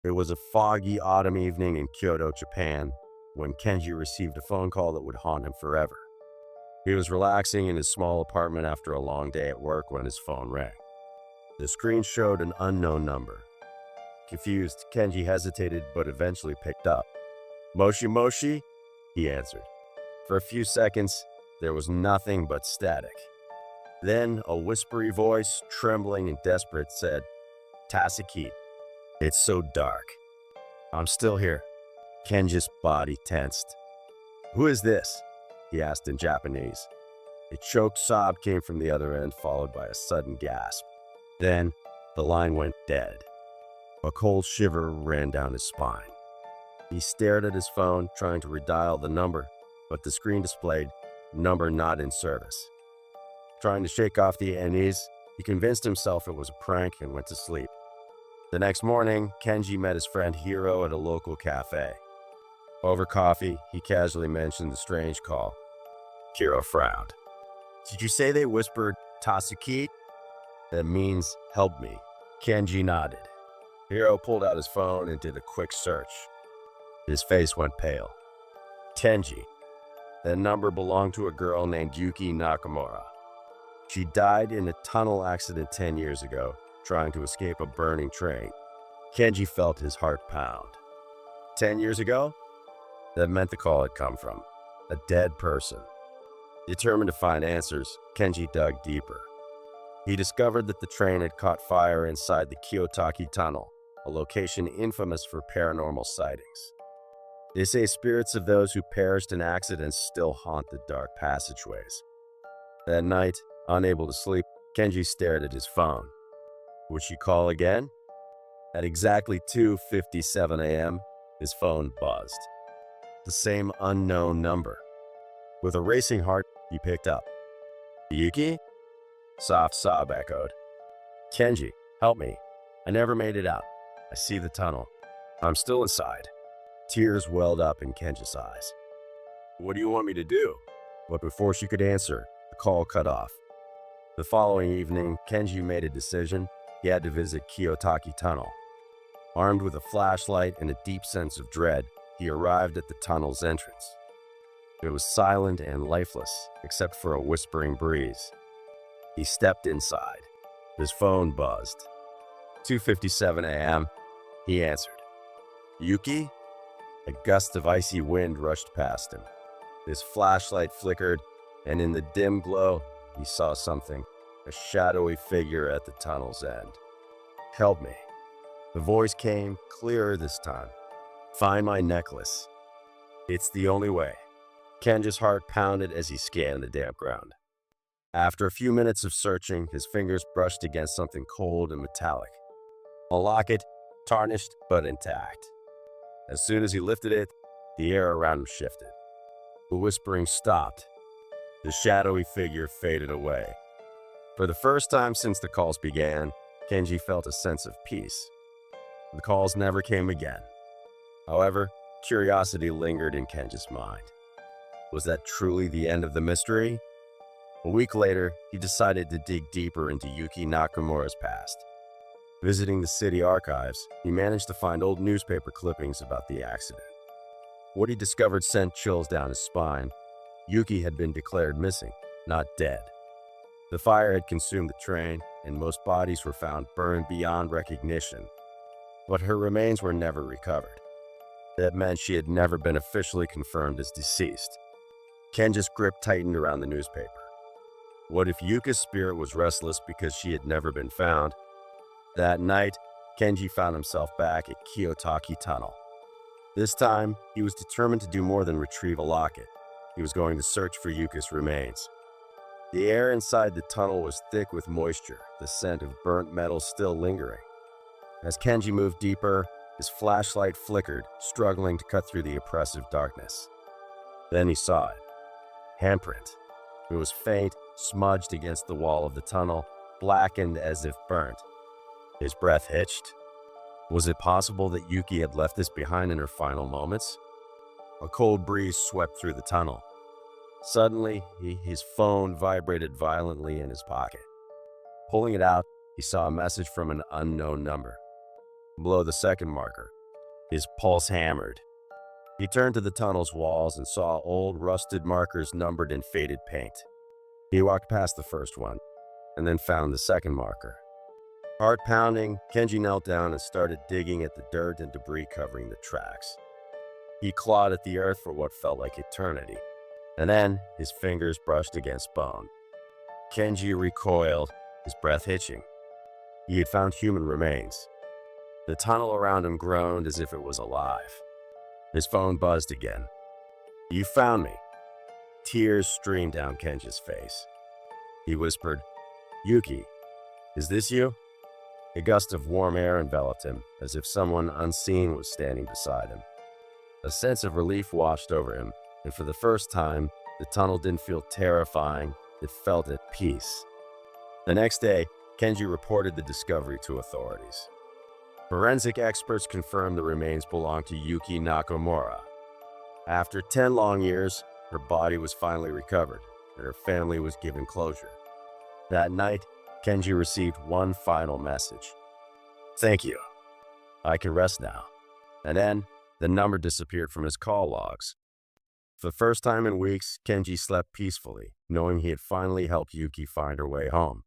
It was a foggy autumn evening in Kyoto, Japan, when Kenji received a phone call that would haunt him forever. He was relaxing in his small apartment after a long day at work when his phone rang. The screen showed an unknown number. Confused, Kenji hesitated but eventually picked up. "Moshi Moshi?" he answered. For a few seconds, there was nothing but static. Then a whispery voice, trembling and desperate, said, "Tasaki, it's so dark." "I'm still here." Kenji's body tensed. "Who is this?" he asked in Japanese. A choked sob came from the other end, followed by a sudden gasp. Then the line went dead. A cold shiver ran down his spine. He stared at his phone, trying to redial the number, but the screen displayed, "Number not in service." Trying to shake off the unease, he convinced himself it was a prank and went to sleep. The next morning, Kenji met his friend Hiro at a local cafe. Over coffee, he casually mentioned the strange call. Hiro frowned. "Did you say they whispered, 'Tasaki'? That means, 'help me.'" Kenji nodded. Hiro pulled out his phone and did a quick search. His face went pale. Kenji. That number belonged to a girl named Yuki Nakamura. She died in a tunnel accident 10 years ago, trying to escape a burning train. Kenji felt his heart pound. 10 years ago? That meant the call had come from a dead person. Determined to find answers, Kenji dug deeper. He discovered that the train had caught fire inside the Kiyotaki Tunnel, a location infamous for paranormal sightings. They say spirits of those who perished in accidents still haunt the dark passageways. That night, unable to sleep, Kenji stared at his phone. Would she call again? At exactly 2:57 a.m., his phone buzzed. The same unknown number. With a racing heart, he picked up. "Yuki?" Soft sob echoed. "Kenji, help me. I never made it out. I see the tunnel. I'm still inside." Tears welled up in Kenji's eyes. "What do you want me to do?" But before she could answer, the call cut off. The following evening, Kenji made a decision. He had to visit Kiyotaki Tunnel. Armed with a flashlight and a deep sense of dread, he arrived at the tunnel's entrance. It was silent and lifeless, except for a whispering breeze. He stepped inside. His phone buzzed. 2:57 a.m., he answered. "Yuki?" A gust of icy wind rushed past him. His flashlight flickered, and in the dim glow, he saw something, a shadowy figure at the tunnel's end. "Help me." The voice came clearer this time. "Find my necklace. It's the only way." Kenji's heart pounded as he scanned the damp ground. After a few minutes of searching, his fingers brushed against something cold and metallic. A locket, tarnished but intact. As soon as he lifted it, the air around him shifted. The whispering stopped. The shadowy figure faded away. For the first time since the calls began, Kenji felt a sense of peace. The calls never came again. However, curiosity lingered in Kenji's mind. Was that truly the end of the mystery? A week later, he decided to dig deeper into Yuki Nakamura's past. Visiting the city archives, he managed to find old newspaper clippings about the accident. What he discovered sent chills down his spine. Yuki had been declared missing, not dead. The fire had consumed the train, and most bodies were found burned beyond recognition. But her remains were never recovered. That meant she had never been officially confirmed as deceased. Kenji's grip tightened around the newspaper. What if Yuka's spirit was restless because she had never been found? That night, Kenji found himself back at Kiyotaki Tunnel. This time, he was determined to do more than retrieve a locket. He was going to search for Yuka's remains. The air inside the tunnel was thick with moisture, the scent of burnt metal still lingering. As Kenji moved deeper, his flashlight flickered, struggling to cut through the oppressive darkness. Then he saw it. Handprint. It was faint, smudged against the wall of the tunnel, blackened as if burnt. His breath hitched. Was it possible that Yuki had left this behind in her final moments? A cold breeze swept through the tunnel. Suddenly, his phone vibrated violently in his pocket. Pulling it out, he saw a message from an unknown number. below the second marker. His pulse hammered. He turned to the tunnel's walls and saw old, rusted markers numbered in faded paint. He walked past the first one, and then found the second marker. Heart pounding, Kenji knelt down and started digging at the dirt and debris covering the tracks. He clawed at the earth for what felt like eternity, and then his fingers brushed against bone. Kenji recoiled, his breath hitching. He had found human remains. The tunnel around him groaned as if it was alive. His phone buzzed again. "You found me." Tears streamed down Kenji's face. He whispered, "Yuki, is this you?" A gust of warm air enveloped him, as if someone unseen was standing beside him. A sense of relief washed over him, and for the first time, the tunnel didn't feel terrifying, it felt at peace. The next day, Kenji reported the discovery to authorities. Forensic experts confirmed the remains belonged to Yuki Nakamura. After 10 long years, her body was finally recovered, and her family was given closure. That night, Kenji received one final message. "Thank you. I can rest now." And then, the number disappeared from his call logs. For the first time in weeks, Kenji slept peacefully, knowing he had finally helped Yuki find her way home.